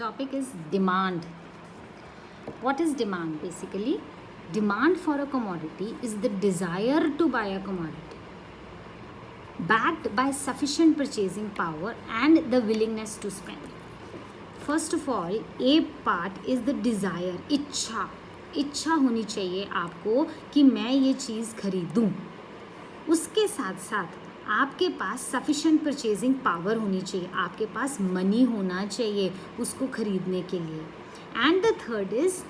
Topic is demand. What is demand? Basically, demand for a commodity is the desire to buy a commodity backed by sufficient purchasing power and the willingness to spend. First of all, A part is the desire, इच्छा होनी चाहिए आपको कि मैं ये चीज़ खरीदूं. उसके साथ साथ आपके पास सफिशेंट परचेजिंग पावर होनी चाहिए, आपके पास मनी होना चाहिए उसको खरीदने के लिए. एंड द थर्ड इज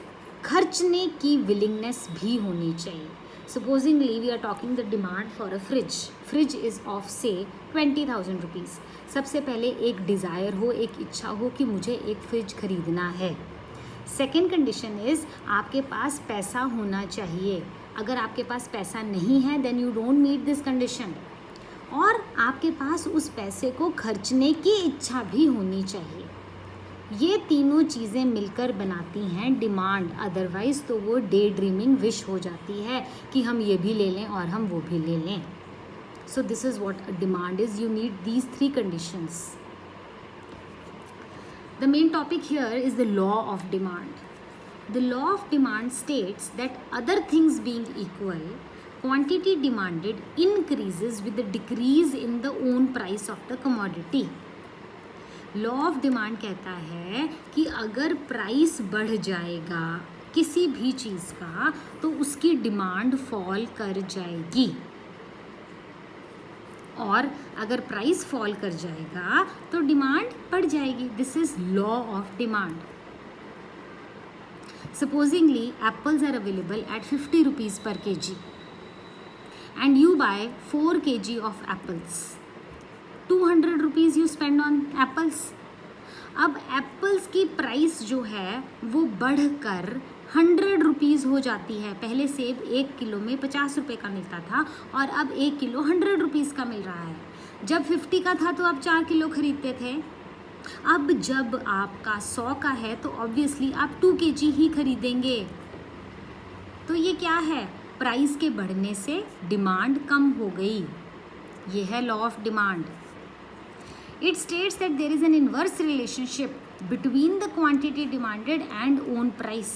खर्चने की विलिंगनेस भी होनी चाहिए. Supposingly we are talking the demand for a fridge is of से 20,000 रुपीज़. सबसे पहले एक डिज़ायर हो, एक इच्छा हो कि मुझे एक फ्रिज खरीदना है. सेकेंड कंडीशन इज़ आपके पास पैसा होना चाहिए. अगर आपके पास पैसा नहीं है then you don't meet this condition. और आपके पास उस पैसे को खर्चने की इच्छा भी होनी चाहिए. ये तीनों चीज़ें मिलकर बनाती हैं डिमांड. अदरवाइज़ तो वो डे ड्रीमिंग विश हो जाती है कि हम ये भी ले लें और हम वो भी ले लें. So this is what a demand is. You need these 3 conditions. The main topic here is the law of demand. The law of demand states that other things being equal, quantity demanded increases with the decrease in the own price of the commodity. Law of demand कहता है कि अगर price बढ़ जाएगा किसी भी चीज़ का तो उसकी डिमांड फॉल कर जाएगी, और अगर प्राइस फॉल कर जाएगा तो डिमांड बढ़ जाएगी. This is law of demand. Supposingly apples are available at 50 rupees per kg and you buy 4 kg of apples. 200 rupees you spend on apples. अब एप्पल्स की प्राइस जो है वो बढ़कर 100 रुपीज़ हो जाती है. पहले सेब 1 किलो में 50 रुपये का मिलता था और अब 1 किलो 100 रुपीज़ का मिल रहा है. जब 50 का था तो आप 4 किलो खरीदते थे. अब जब आपका 100 का है तो ऑब्वियसली आप 2 kg ही खरीदेंगे. तो ये क्या है? प्राइस के बढ़ने से डिमांड कम हो गई. ये है law of demand. It states that there is an inverse relationship between the quantity demanded and own price,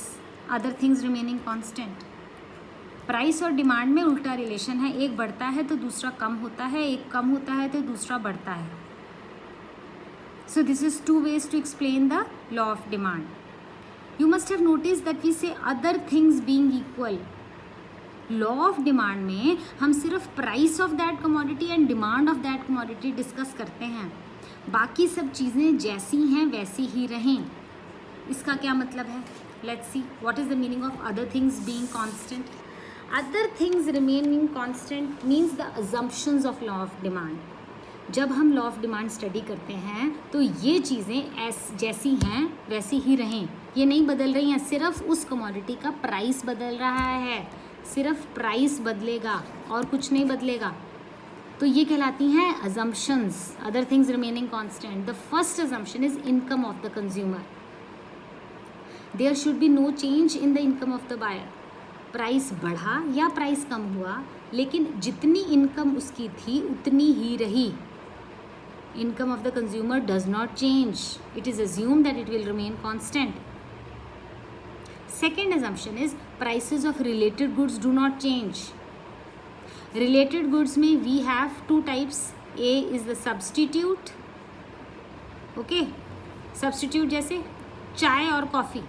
other things remaining constant. Price और डिमांड में उल्टा रिलेशन है. एक बढ़ता है तो दूसरा कम होता है, एक कम होता है तो दूसरा बढ़ता है. So this is 2 ways to explain the law of demand. You must have notice that we say other things being equal. Law of demand में हम सिर्फ price of that commodity and demand of that commodity discuss करते हैं. बाकी सब चीज़ें जैसी हैं वैसी ही रहें. इसका क्या मतलब है? Let's see what is the meaning of other things being constant. Other things remaining constant means the assumptions of law of demand. जब हम लॉ ऑफ डिमांड स्टडी करते हैं तो ये चीज़ें जैसी हैं वैसी ही रहें, ये नहीं बदल रही हैं. सिर्फ उस कमोडिटी का प्राइस बदल रहा है, सिर्फ प्राइस बदलेगा और कुछ नहीं बदलेगा. तो ये कहलाती हैं assumptions. Other things remaining constant. The first assumption is income of the consumer. There should be no change in the income of the buyer. Price बढ़ा या प्राइस कम हुआ लेकिन जितनी इनकम उसकी थी उतनी ही रही. Income of the consumer does not change. It is assumed that it will remain constant. Second assumption is prices of related goods do not change. Related goods में we have 2 types. A is the substitute. Okay, substitute जैसे चाय और coffee.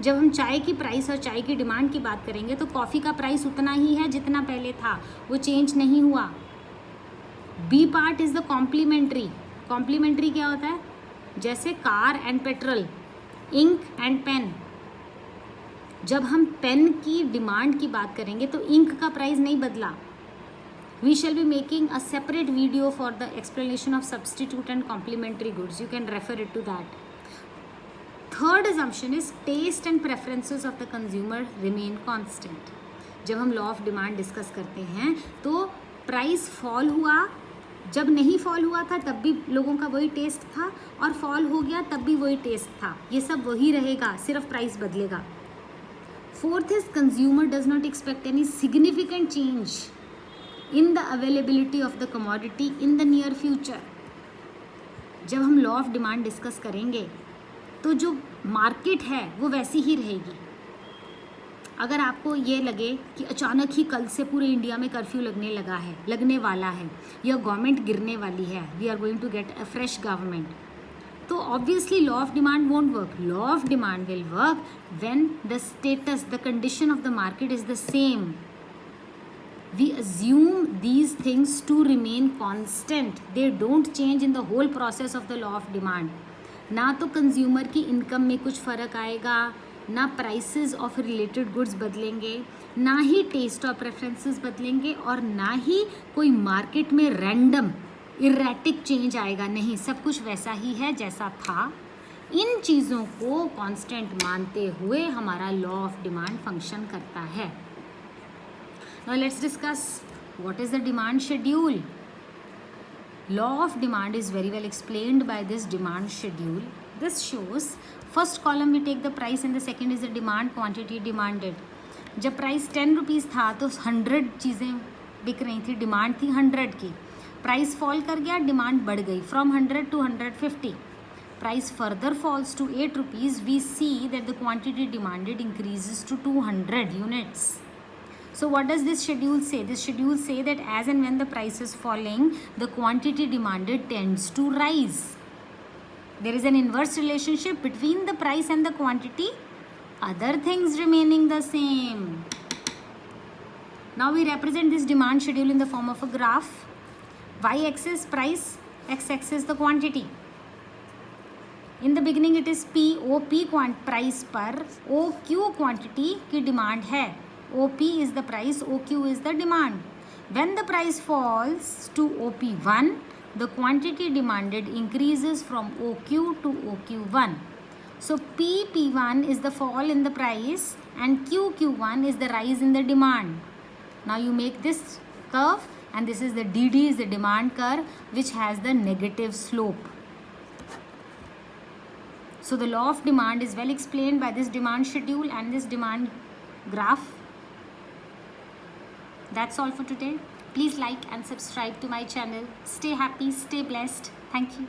जब हम चाय की price और चाय की डिमांड की बात करेंगे तो कॉफ़ी का प्राइस उतना ही है जितना पहले था, वो चेंज नहीं हुआ. B part is the complementary. Complementary क्या होता है? जैसे car and petrol, ink and pen. जब हम पेन की डिमांड की बात करेंगे तो इंक का प्राइस नहीं बदला. We shall be making a separate video for the explanation of substitute and complementary goods. You can refer it to that. Third assumption is taste and preferences of the consumer remain constant. जब हम law of demand discuss करते हैं तो price fall हुआ, जब नहीं fall हुआ था तब भी लोगों का वही टेस्ट था, और फॉल हो गया तब भी वही टेस्ट था. ये सब वही रहेगा, सिर्फ प्राइस बदलेगा. Fourth is consumer does not expect any significant change in the availability of the commodity in the near future. जब हम लॉ ऑफ डिमांड डिस्कस करेंगे तो जो मार्केट है वो वैसी ही रहेगी। अगर आपको ये लगे कि अचानक ही कल से पूरे इंडिया में कर्फ्यू लगने वाला है, या गवर्नमेंट गिरने वाली है, we are going to get a fresh government, तो obviously law of demand won't work. Law of demand will work when the status, the condition of the market is the same. We assume these things to remain constant. They don't change in the whole process of the law of demand. ना तो consumer की income में कुछ फ़र्क आएगा, ना prices of related goods बदलेंगे, ना ही टेस्ट और प्रेफरेंसेस बदलेंगे, और ना ही कोई मार्केट में रैंडम इरेटिक चेंज आएगा. नहीं, सब कुछ वैसा ही है जैसा था. इन चीज़ों को कांस्टेंट मानते हुए हमारा लॉ ऑफ डिमांड फंक्शन करता है. Now let's discuss what is the demand schedule. Law of demand is very well explained by this demand schedule. This shows first column we take the price and the second is the demand quantity demanded. जब price 10 rupees था तो 100 चीज़ें बिक रही थी, demand थी 100 की. Price fall कर गया, डिमांड बढ़ गई from 100 to 150. Price further falls to 8 rupees. We see that the quantity demanded increases to 200 units. So what does this schedule say? This schedule say that as and when the price is falling, the quantity demanded tends to rise. There is an inverse relationship between the price and the quantity, other things remaining the same. Now we represent this demand schedule in the form of a graph. Y-axis price, x-axis the quantity. In the beginning it is P, OP price पर OQ quantity की demand है. OP is the price, OQ is the demand. When the price falls to OP1, the quantity demanded increases from OQ to OQ1. So PP1 is the fall in the price and QQ1 is the rise in the demand. Now you make this curve, and this is the DD is the demand curve which has the negative slope. So the law of demand is well explained by this demand schedule and this demand graph. That's all for today. Please like and subscribe to my channel. Stay happy, stay blessed. Thank you.